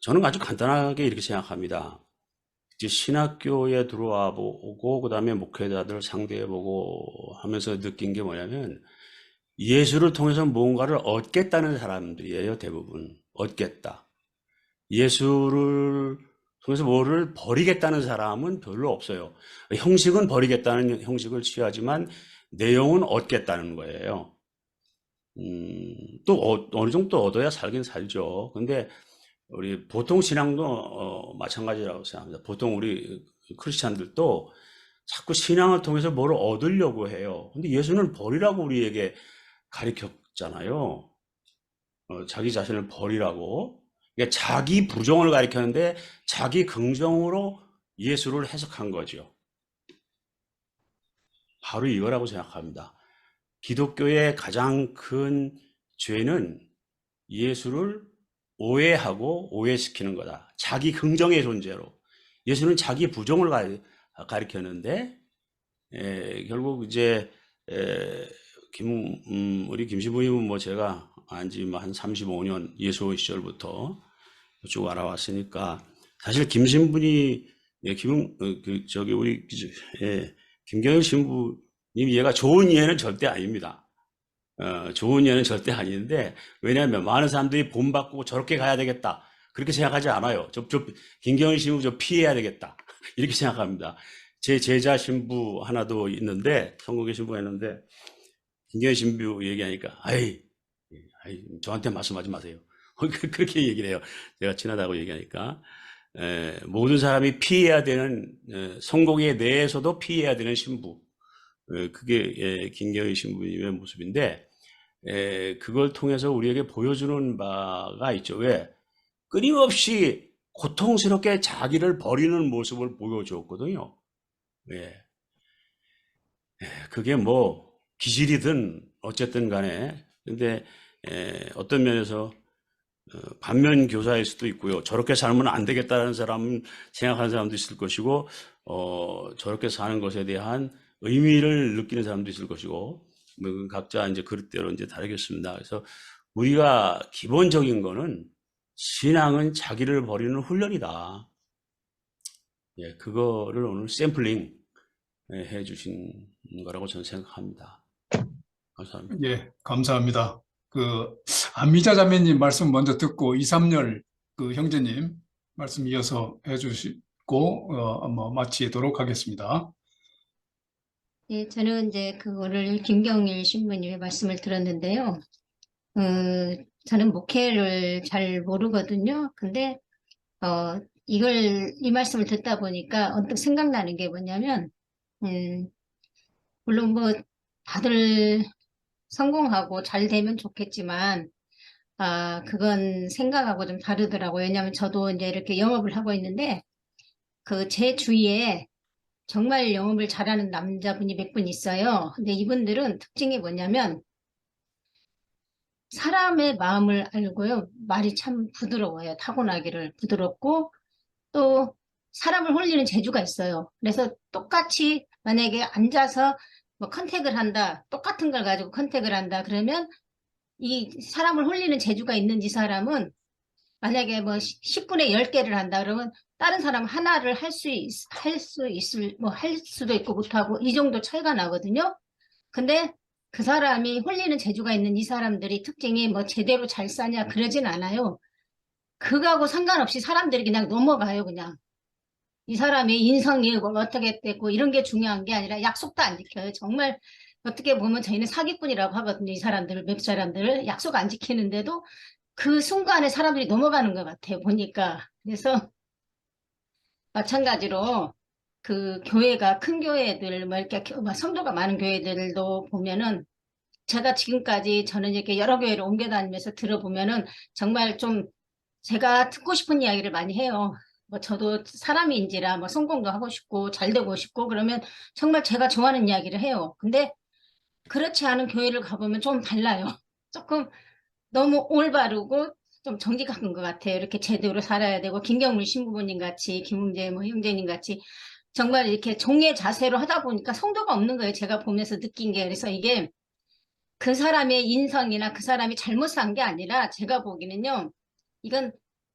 저는 아주 간단하게 이렇게 생각합니다. 이제 신학교에 들어와 보고, 그 다음에 목회자들 상대해 보고 하면서 느낀 게 뭐냐면, 예수를 통해서 뭔가를 얻겠다는 사람들이에요, 대부분. 얻겠다. 예수를 통해서 뭐를 버리겠다는 사람은 별로 없어요. 형식은 버리겠다는 형식을 취하지만 내용은 얻겠다는 거예요. 또 어느 정도 얻어야 살긴 살죠. 근데 우리 보통 신앙도 마찬가지라고 생각합니다. 보통 우리 크리스찬들도 자꾸 신앙을 통해서 뭐를 얻으려고 해요. 근데 예수는 버리라고 우리에게 가르쳤잖아요. 자기 자신을 버리라고. 그러니까 자기 부정을 가리켰는데 자기 긍정으로 예수를 해석한 거죠. 바로 이거라고 생각합니다. 기독교의 가장 큰 죄는 예수를 오해하고 오해시키는 거다. 자기 긍정의 존재로. 예수는 자기 부정을 가리켰는데 결국 이제 우리 김신부님은 뭐 제가 안지 한 35년 예수의 시절부터 쭉 알아왔으니까 사실 김신부님 우리 김경일 신부님 얘가 좋은 예는 절대 아닙니다. 좋은 예는 절대 아닌데 왜냐하면 많은 사람들이 본받고 저렇게 가야 되겠다 그렇게 생각하지 않아요. 김경일 신부 저 피해야 되겠다 이렇게 생각합니다. 제 제자 신부 하나도 있는데 성공의 신부가 있는데 김경일 신부 얘기하니까 아이 저한테 말씀하지 마세요. 그렇게 얘기를 해요. 내가 친하다고 얘기하니까 모든 사람이 피해야 되는 성공에 대해서도 피해야 되는 신부 그게 김경희 신부님의 모습인데 그걸 통해서 우리에게 보여주는 바가 있죠. 왜? 끊임없이 고통스럽게 자기를 버리는 모습을 보여줬거든요. 왜? 그게 뭐 기질이든 어쨌든 간에 근데 어떤 면에서 반면 교사일 수도 있고요. 저렇게 살면 안 되겠다는 사람 생각하는 사람도 있을 것이고, 저렇게 사는 것에 대한 의미를 느끼는 사람도 있을 것이고, 뭐 그건 각자 이제 그릇대로 이제 다르겠습니다. 그래서 우리가 기본적인 거는 신앙은 자기를 버리는 훈련이다. 예, 그거를 오늘 샘플링 해 주신 거라고 저는 생각합니다. 감사합니다. 예, 감사합니다. 안미자 자매님 말씀 먼저 듣고 이삼열 형제님 말씀 이어서 해주시고 마치도록 하겠습니다. 예, 저는 이제 그거를 김경일 신부님의 말씀을 들었는데요. 저는 목회를 잘 모르거든요. 근데, 이 말씀을 듣다 보니까 언뜻 생각나는 게 뭐냐면, 물론 뭐, 다들 성공하고 잘 되면 좋겠지만, 그건 생각하고 좀 다르더라고요. 왜냐하면 저도 이제 이렇게 영업을 하고 있는데, 제 주위에 정말 영업을 잘하는 남자분이 몇 분 있어요. 근데 이분들은 특징이 뭐냐면, 사람의 마음을 알고요. 말이 참 부드러워요. 타고나기를 부드럽고, 또 사람을 홀리는 재주가 있어요. 그래서 똑같이 만약에 앉아서 뭐 컨택을 한다, 똑같은 걸 가지고 컨택을 한다, 그러면 이 사람을 홀리는 재주가 있는 이 사람은 만약에 뭐 10분에 10개를 한다 그러면 다른 사람 하나를 할 수도 있고 못하고 이 정도 차이가 나거든요. 근데 그 사람이 홀리는 재주가 있는 이 사람들이 특징이 뭐 제대로 잘 싸냐 그러진 않아요. 그거하고 상관없이 사람들이 그냥 넘어가요, 그냥. 이 사람의 인성이 뭐 어떻게 됐고 이런 게 중요한 게 아니라 약속도 안 지켜요. 정말 어떻게 보면 저희는 사기꾼이라고 하거든요. 이 사람들을, 몇 사람들을 약속 안 지키는데도 그 순간에 사람들이 넘어가는 것 같아요, 보니까. 그래서 마찬가지로 그 교회가 큰 교회들, 뭐 이렇게 성도가 많은 교회들도 보면은 제가 지금까지 저는 이렇게 여러 교회를 옮겨 다니면서 들어보면은 정말 좀 제가 듣고 싶은 이야기를 많이 해요. 뭐 저도 사람인지라 뭐 성공도 하고 싶고 잘 되고 싶고 그러면 정말 제가 좋아하는 이야기를 해요. 근데 그렇지 않은 교회를 가보면 좀 달라요. 조금 너무 올바르고 좀 정직한 것 같아요. 이렇게 제대로 살아야 되고 김경물 신부모님 같이 김웅재 뭐 형제님 같이 정말 이렇게 종의 자세로 하다 보니까 성도가 없는 거예요. 제가 보면서 느낀 게. 그래서 이게 그 사람의 인성이나 그 사람이 잘못 산 게 아니라 제가 보기는요. 이건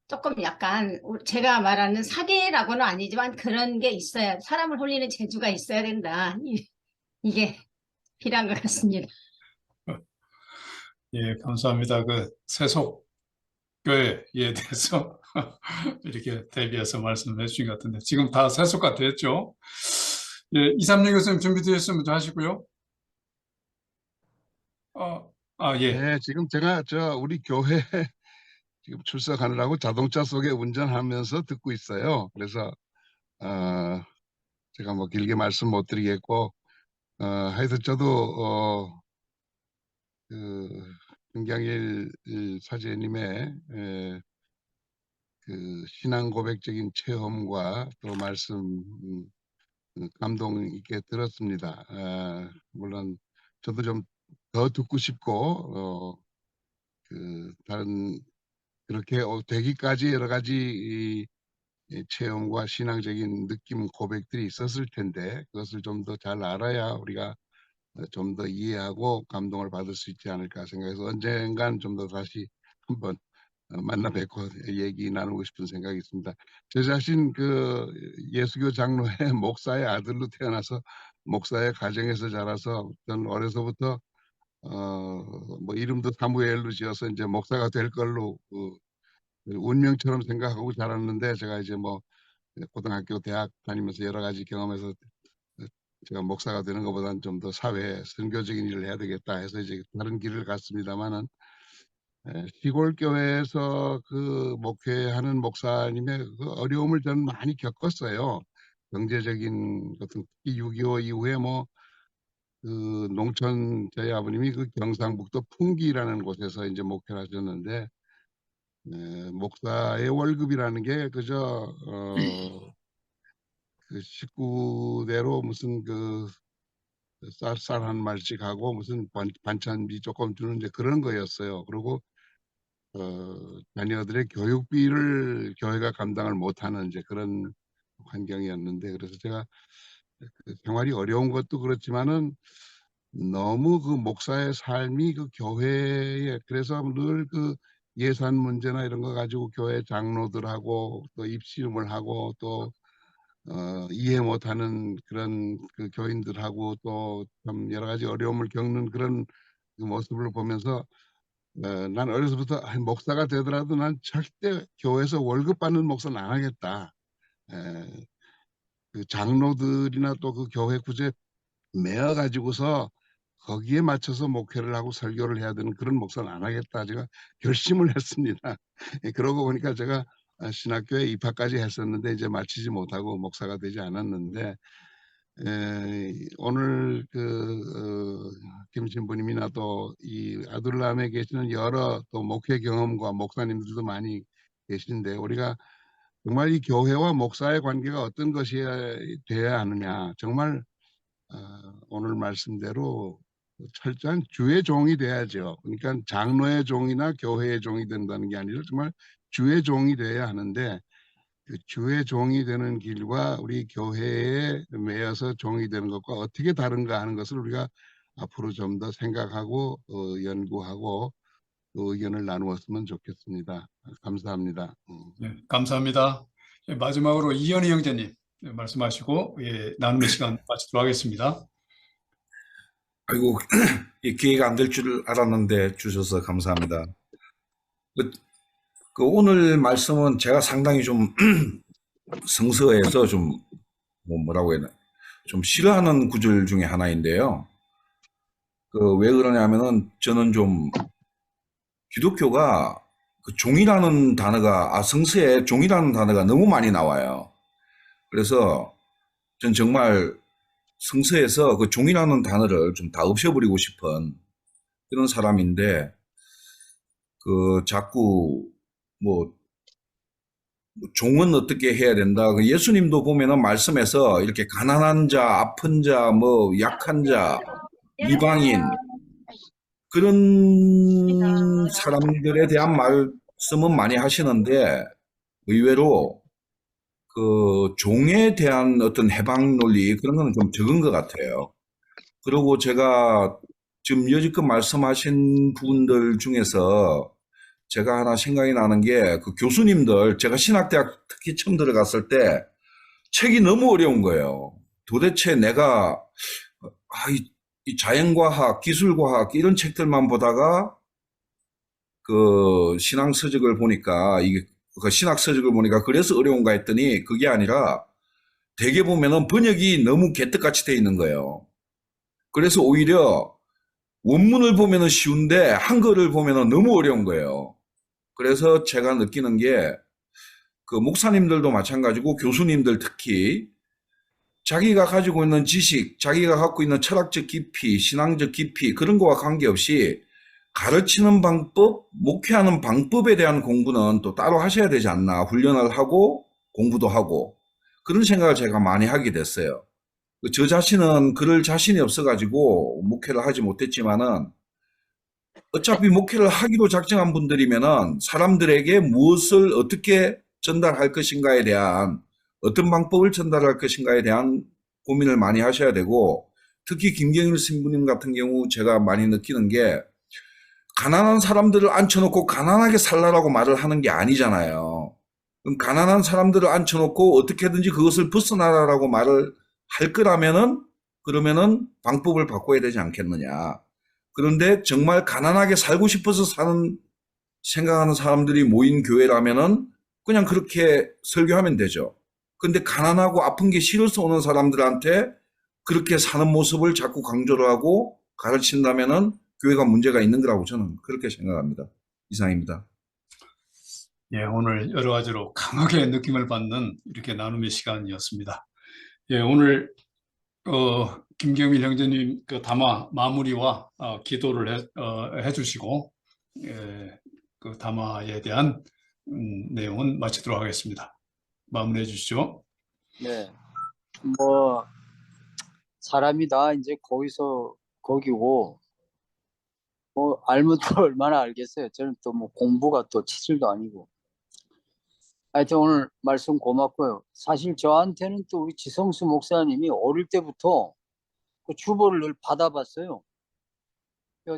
조금 약간 제가 말하는 사기라고는 아니지만 그런 게 있어야 사람을 홀리는 재주가 있어야 된다. 이게 필요한 것 같습니다. 예, 감사합니다. 세속교회에 대해서 이렇게 대비해서 말씀해 주신 것 같은데 지금 다 세속화 됐죠? 예, 이삼영 교수님 준비되셨으면 좀 하시고요. 예. 네, 지금 제가 우리 교회 지금 출석하느라고 자동차 속에 운전하면서 듣고 있어요. 그래서 제가 뭐 길게 말씀 못 드리겠고 하여튼 저도 김경일 사제님의 그 신앙 고백적인 체험과 또 말씀 감동 있게 들었습니다. 물론 저도 좀 더 듣고 싶고 다른 그렇게 되기까지 여러 가지 이 체험과 신앙적인 느낌 고백들이 있었을 텐데 그것을 좀 더 잘 알아야 우리가 좀 더 이해하고 감동을 받을 수 있지 않을까 생각해서 언젠간 좀 더 다시 한번 만나 뵙고 얘기 나누고 싶은 생각이 있습니다. 제 자신 예수교 장로의 목사의 아들로 태어나서 목사의 가정에서 자라서 전 어려서부터 뭐 이름도 사무엘로 지어서 이제 목사가 될 걸로 운명처럼 생각하고 자랐는데 제가 이제 뭐 고등학교, 대학 다니면서 여러 가지 경험해서 제가 목사가 되는 것보다는 좀 더 사회 선교적인 일을 해야 되겠다 해서 이제 다른 길을 갔습니다만은 시골 교회에서 목회하는 목사님의 그 어려움을 저는 많이 겪었어요. 경제적인 것은 특히 6.25 이후에 뭐 농촌 저희 아버님이 경상북도 풍기라는 곳에서 이제 목회를 하셨는데 목사의 월급이라는 게 그저 그 식구대로 무슨 쌀 한 마리씩 하고 무슨 반찬비 조금 주는 이제 그런 거였어요. 그리고 자녀들의 교육비를 교회가 감당을 못하는 이제 그런 환경이었는데, 그래서 제가 그 생활이 어려운 것도 그렇지만은 너무 그 목사의 삶이 그 교회에, 그래서 늘 그 예산 문제나 이런 거 가지고 교회 장로들하고 또 입시름을 하고 또 이해 못하는 그런 그 교인들하고 또 참 여러 가지 어려움을 겪는 그런 그 모습을 보면서 난 어려서부터 목사가 되더라도 난 절대 교회에서 월급 받는 목사는 안 하겠다. 그 장로들이나 또 그 교회 구제 매어 가지고서 거기에 맞춰서 목회를 하고 설교를 해야 되는 그런 목사는 안 하겠다. 제가 결심을 했습니다. 그러고 보니까 제가 신학교에 입학까지 했었는데 이제 마치지 못하고 목사가 되지 않았는데, 오늘 김신부님이나 또 이 아둘람에 계시는 여러 또 목회 경험과 목사님들도 많이 계신데, 우리가 정말 이 교회와 목사의 관계가 어떤 것이 되어야 하느냐, 정말 오늘 말씀대로 철저한 주의 종이 돼야죠. 그러니까 장로의 종이나 교회의 종이 된다는 게 아니라 정말 주의 종이 돼야 하는데, 그 주의 종이 되는 길과 우리 교회에 매여서 종이 되는 것과 어떻게 다른가 하는 것을 우리가 앞으로 좀 더 생각하고 연구하고 또 의견을 나누었으면 좋겠습니다. 감사합니다. 네, 감사합니다. 마지막으로 이현희 형제님 말씀하시고 나눔의 시간 마치도록 하겠습니다. 아이고, 이 기회가 안 될 줄 알았는데 주셔서 감사합니다. 그 오늘 말씀은 제가 상당히 좀 성서에서 좀 뭐라고 해야 되나, 좀 싫어하는 구절 중에 하나인데요. 왜 그러냐면은 저는 좀 기독교가 그 종이라는 단어가, 성서에 종이라는 단어가 너무 많이 나와요. 그래서 전 정말 성서에서 그 종이라는 단어를 좀 다 없애버리고 싶은 그런 사람인데, 자꾸 종은 어떻게 해야 된다. 예수님도 보면은 말씀에서 이렇게 가난한 자, 아픈 자, 약한 자, 이방인, 그런 사람들에 대한 말씀은 많이 하시는데, 의외로 종에 대한 어떤 해방 논리, 그런 거는 좀 적은 것 같아요. 그리고 제가 지금 여지껏 말씀하신 분들 중에서 제가 하나 생각이 나는 게, 그 교수님들, 제가 신학대학 특히 처음 들어갔을 때 책이 너무 어려운 거예요. 도대체 내가 이 자연과학, 기술과학 이런 책들만 보다가 신앙서적을 보니까 신학서적을 보니까 그래서 어려운가 했더니 그게 아니라 대개 보면은 번역이 너무 개떡같이 돼 있는 거예요. 그래서 오히려 원문을 보면은 쉬운데 한글을 보면은 너무 어려운 거예요. 그래서 제가 느끼는 게, 목사님들도 마찬가지고 교수님들 특히 자기가 가지고 있는 지식, 자기가 갖고 있는 철학적 깊이, 신앙적 깊이, 그런 거와 관계없이 가르치는 방법, 목회하는 방법에 대한 공부는 또 따로 하셔야 되지 않나. 훈련을 하고 공부도 하고, 그런 생각을 제가 많이 하게 됐어요. 저 자신은 그럴 자신이 없어가지고 목회를 하지 못했지만은, 어차피 목회를 하기로 작정한 분들이면은 사람들에게 무엇을 어떻게 전달할 것인가에 대한, 어떤 방법을 전달할 것인가에 대한 고민을 많이 하셔야 되고, 특히 김경일 신부님 같은 경우 제가 많이 느끼는 게, 가난한 사람들을 앉혀놓고 가난하게 살라라고 말을 하는 게 아니잖아요. 그럼 가난한 사람들을 앉혀놓고 어떻게든지 그것을 벗어나라라고 말을 할 거라면은, 그러면은 방법을 바꿔야 되지 않겠느냐. 그런데 정말 가난하게 살고 싶어서 생각하는 사람들이 모인 교회라면은 그냥 그렇게 설교하면 되죠. 근데 가난하고 아픈 게 싫어서 오는 사람들한테 그렇게 사는 모습을 자꾸 강조를 하고 가르친다면은 교회가 문제가 있는 거라고 저는 그렇게 생각합니다. 이상입니다. 예, 오늘 여러 가지로 강하게 느낌을 받는 이렇게 나눔의 시간이었습니다. 예, 오늘 김경일 형제님 담화 마무리와 기도를 해주시고, 그 담화에 대한 내용은 마치도록 하겠습니다. 마무리해 주시죠. 네. 사람이 다 이제 거기서 거기고 뭐 알면 또 얼마나 알겠어요. 저는 또 뭐 공부가 또 치질도 아니고. 하여튼 오늘 말씀 고맙고요. 사실 저한테는 또 우리 지성수 목사님이 어릴 때부터 그 주보를 늘 받아봤어요.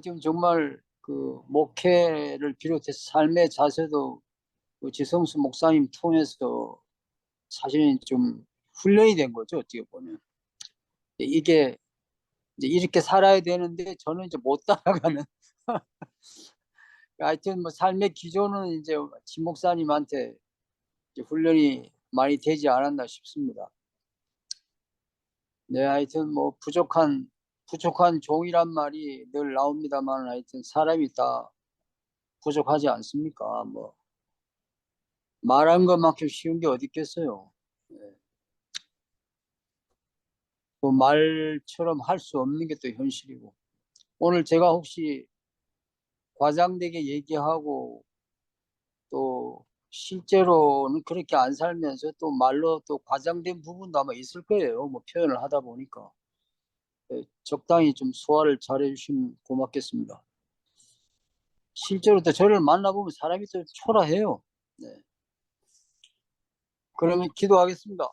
지금 정말 그 목회를 비롯해서 삶의 자세도 그 지성수 목사님 통해서 사실 좀 훈련이 된 거죠. 어떻게 보면. 이게 이제 이렇게 살아야 되는데 저는 이제 못 따라가는. 하여튼 뭐 삶의 기조는 이제 지 목사님한테 이제 훈련이 많이 되지 않았나 싶습니다. 네, 하여튼 뭐 부족한 종이란 말이 늘 나옵니다만 하여튼 사람이 다 부족하지 않습니까? 뭐 말한 것만큼 쉬운 게 어디 있겠어요. 네. 그 말처럼 할 수 없는 게 또 현실이고. 오늘 제가 혹시 과장되게 얘기하고 또 실제로는 그렇게 안 살면서 또 말로 또 과장된 부분도 아마 있을 거예요. 뭐 표현을 하다 보니까. 네, 적당히 좀 소화를 잘 해주시면 고맙겠습니다. 실제로 또 저를 만나보면 사람이 좀 초라해요. 네. 그러면 기도하겠습니다.